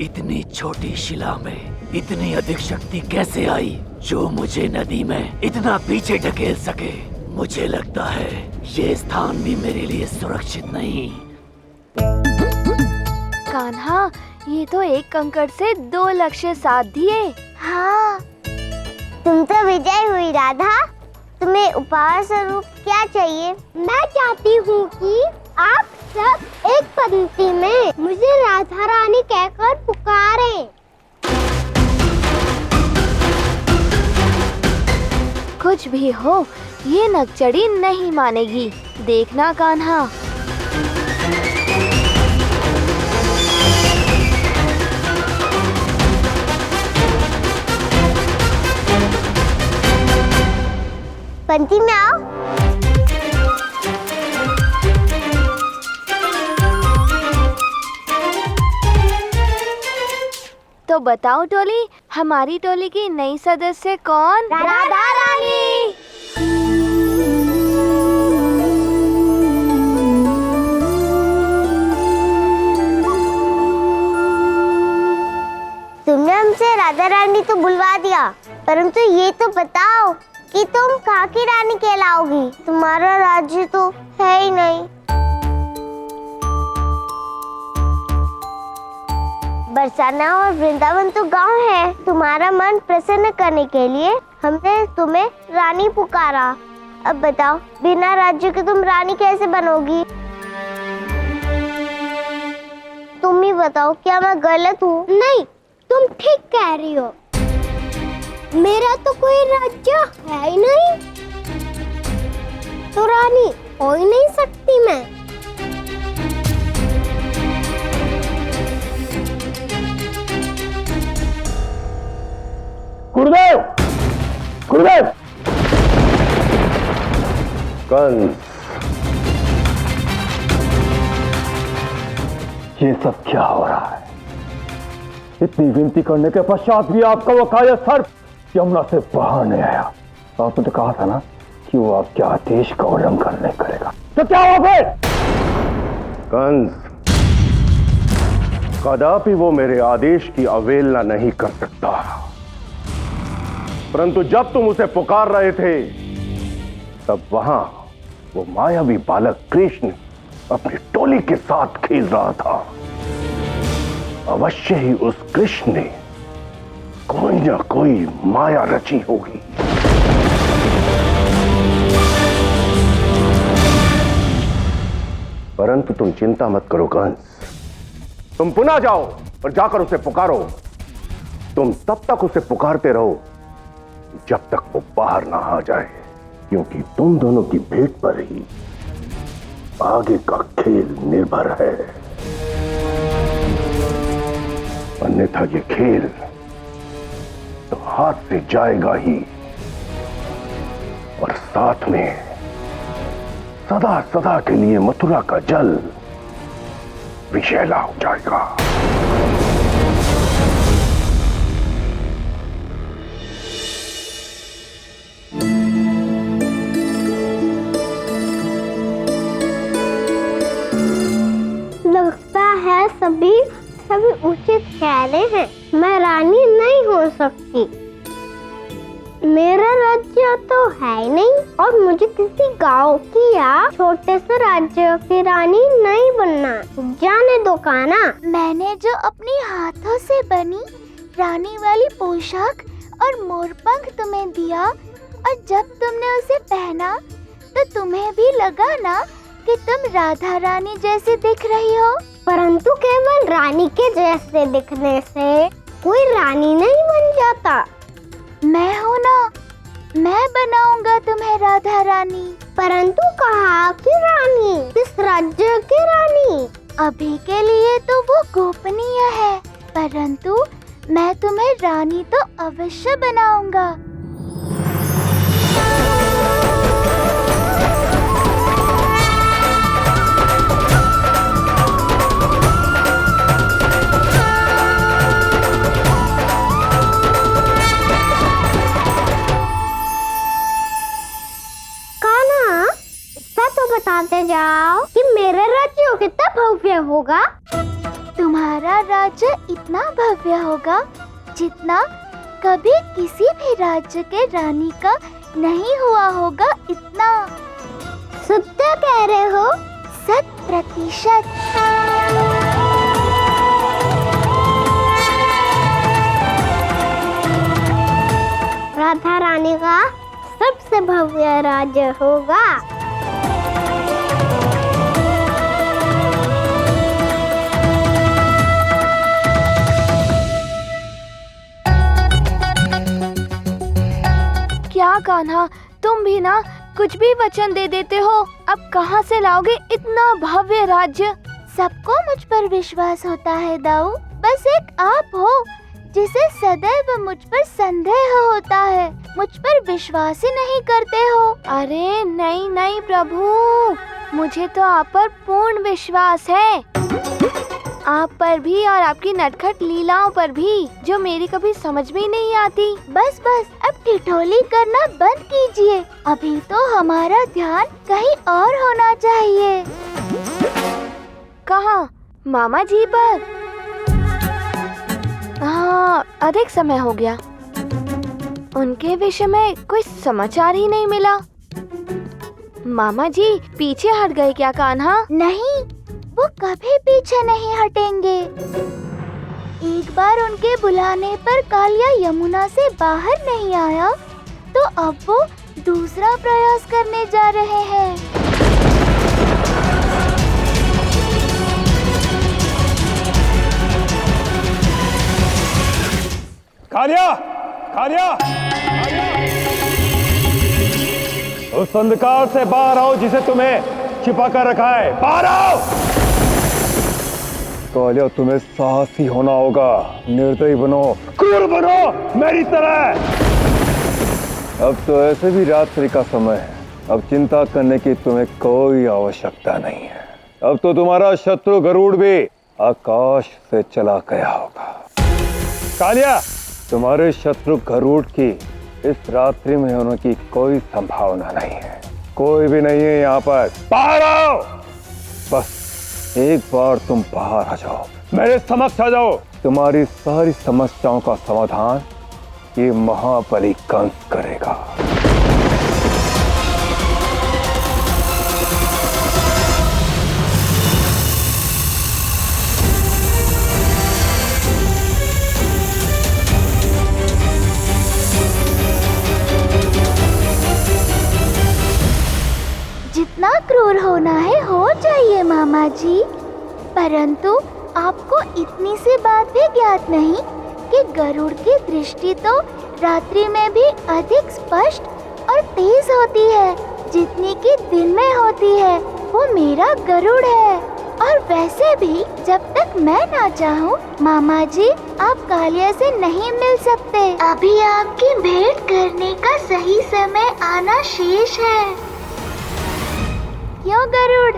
इतनी छोटी शिला में इतनी अधिक शक्ति कैसे आई जो मुझे नदी में इतना पीछे ढकेल सके? मुझे लगता है ये स्थान भी मेरे लिए सुरक्षित नहीं। कान्हा, ये तो एक कंकड़ से 2 लक्ष्य साध दिए। हाँ, तुम तो विजय हुई राधा। तुम्हें उपहार स्वरूप क्या चाहिए? मैं चाहती हूँ कि आप सब एक पंक्ति में मुझे राधा रानी कहकर पुकारें। कुछ भी हो, ये नकचड़ी नहीं मानेगी। देखना कान्हा। पंक्ति में आओ। तो बताओ टोली, हमारी टोली की नई सदस्य कौन? राधा रानी। तुमने हमसे राधा रानी तो बुलवा दिया, परंतु ये तो बताओ कि तुम कहाँ की रानी कहलाओगी? तुम्हारा राज्य तो है ही नहीं। बरसाना और वृंदावन तो गांव है। तुम्हारा मन प्रसन्न करने के लिए हमने तुम्हें रानी पुकारा। अब बताओ, बिना राज्य के तुम रानी कैसे बनोगी? तुम ही बताओ, क्या मैं गलत हूँ? नहीं, तुम ठीक कह रही हो। मेरा तो कोई राज्य है ही नहीं, तो रानी हो ही नहीं सकती मैं। गुरुदेव, गुरुदेव। कंस, ये सब क्या हो रहा है? इतनी विनती करने के पश्चात भी आपका वो काया सर्प यमुना से बाहर नहीं आया। आपने तो कहा था ना कि वो आपके आदेश का उल्लंघन नहीं करेगा, तो क्या हुआ फिर? कंस, कदापि वो मेरे आदेश की अवहेलना नहीं कर सकता, परंतु जब तुम उसे पुकार रहे थे तब वहां वो मायावी बालक कृष्ण अपनी टोली के साथ खेल रहा था। अवश्य ही उस कृष्ण ने कोई ना कोई माया रची होगी। परंतु तुम चिंता मत करो कंस, तुम पुनः जाओ और जाकर उसे पुकारो। तुम तब तक उसे पुकारते रहो जब तक वो बाहर ना आ जाए, क्योंकि तुम दोनों की भेंट पर ही आगे का खेल निर्भर है। अन्यथा ये खेल तो हाथ से जाएगा ही, और साथ में सदा सदा के लिए मथुरा का जल विषैला हो जाएगा। लगता है सभी उचित कह रहे हैं। मैं रानी नहीं हो सकती। मेरा राज्य तो है ही नहीं, और मुझे किसी गांव की या छोटे से राज्य की रानी नहीं बनना। जाने दो कान्हा। मैंने जो अपनी हाथों से बनी रानी वाली पोशाक और मोरपंख तुम्हें दिया, और जब तुमने उसे पहना तो तुम्हें भी लगा ना कि तुम राधा रानी जैसी दिख रही हो। परंतु केवल रानी के जैसे दिखने से कोई रानी नहीं बन जाता। मैं हूँ ना, मैं बनाऊंगा तुम्हें राधा रानी। परंतु कहाँ की रानी? किस राज्य की रानी? अभी के लिए तो वो गोपनीय है, परंतु मैं तुम्हें रानी तो अवश्य बनाऊंगा। बताते जाओ कि मेरा राज्य कितना भव्य होगा। तुम्हारा राज्य इतना भव्य होगा जितना कभी किसी भी राज्य के रानी का नहीं हुआ होगा। इतना सत्य कह रहे हो? 100%। राधा रानी का सबसे भव्य राज्य होगा। क्या कान्हा, तुम भी ना कुछ भी वचन दे देते हो। अब कहाँ से लाओगे इतना भव्य राज्य? सबको मुझ पर विश्वास होता है दाऊ, बस एक आप हो जिसे सदैव मुझ पर संदेह होता है, मुझ पर विश्वास ही नहीं करते हो। अरे नहीं नहीं प्रभु, मुझे तो आप पर पूर्ण विश्वास है, आप पर भी और आपकी नटखट लीलाओं पर भी, जो मेरी कभी समझ में नहीं आती। बस बस अब ठिठोली करना बंद कीजिए, अभी तो हमारा ध्यान कहीं और होना चाहिए। कहाँ? मामा जी पर? हाँ, अधिक समय हो गया, उनके विषय में कोई समाचार ही नहीं मिला। मामा जी पीछे हट गए क्या कान्हा? नहीं, वो कभी पीछे नहीं हटेंगे। एक बार उनके बुलाने पर कालिया यमुना से बाहर नहीं आया, तो अब वो दूसरा प्रयास करने जा रहे हैं। कालिया, कालिया, उस अंधकार से बाहर आओ जिसे तुम्हें छिपा कर रखा है। बाहर आओ। कालिया, तुम्हें साहसी होना होगा, निर्दयी बनो, क्रूर बनो मेरी तरह। अब तो ऐसे भी रात्रि का समय है, अब चिंता करने की तुम्हें कोई आवश्यकता नहीं है। अब तो तुम्हारा शत्रु गरुड़ भी आकाश से चला गया होगा। कालिया, तुम्हारे शत्रु गरुड़ की इस रात्रि में होने की कोई संभावना नहीं है, कोई भी नहीं है यहाँ पर। बाहर आओ, बस एक बार तुम बाहर आ जाओ, मेरे समक्ष आ जाओ। तुम्हारी सारी समस्याओं का समाधान ये महाबली कंस करेगा। जितना क्रूर होना है हो जाइए मामा जी, परंतु आपको इतनी सी बात भी ज्ञात नहीं कि गरुड़ की दृष्टि तो रात्रि में भी अधिक स्पष्ट और तेज होती है जितनी कि दिन में होती है। वो मेरा गरुड़ है, और वैसे भी जब तक मैं ना चाहूँ मामा जी आप कालिया से नहीं मिल सकते। अभी आपकी भेंट करने का सही समय आना शेष है। क्यों गरुड़?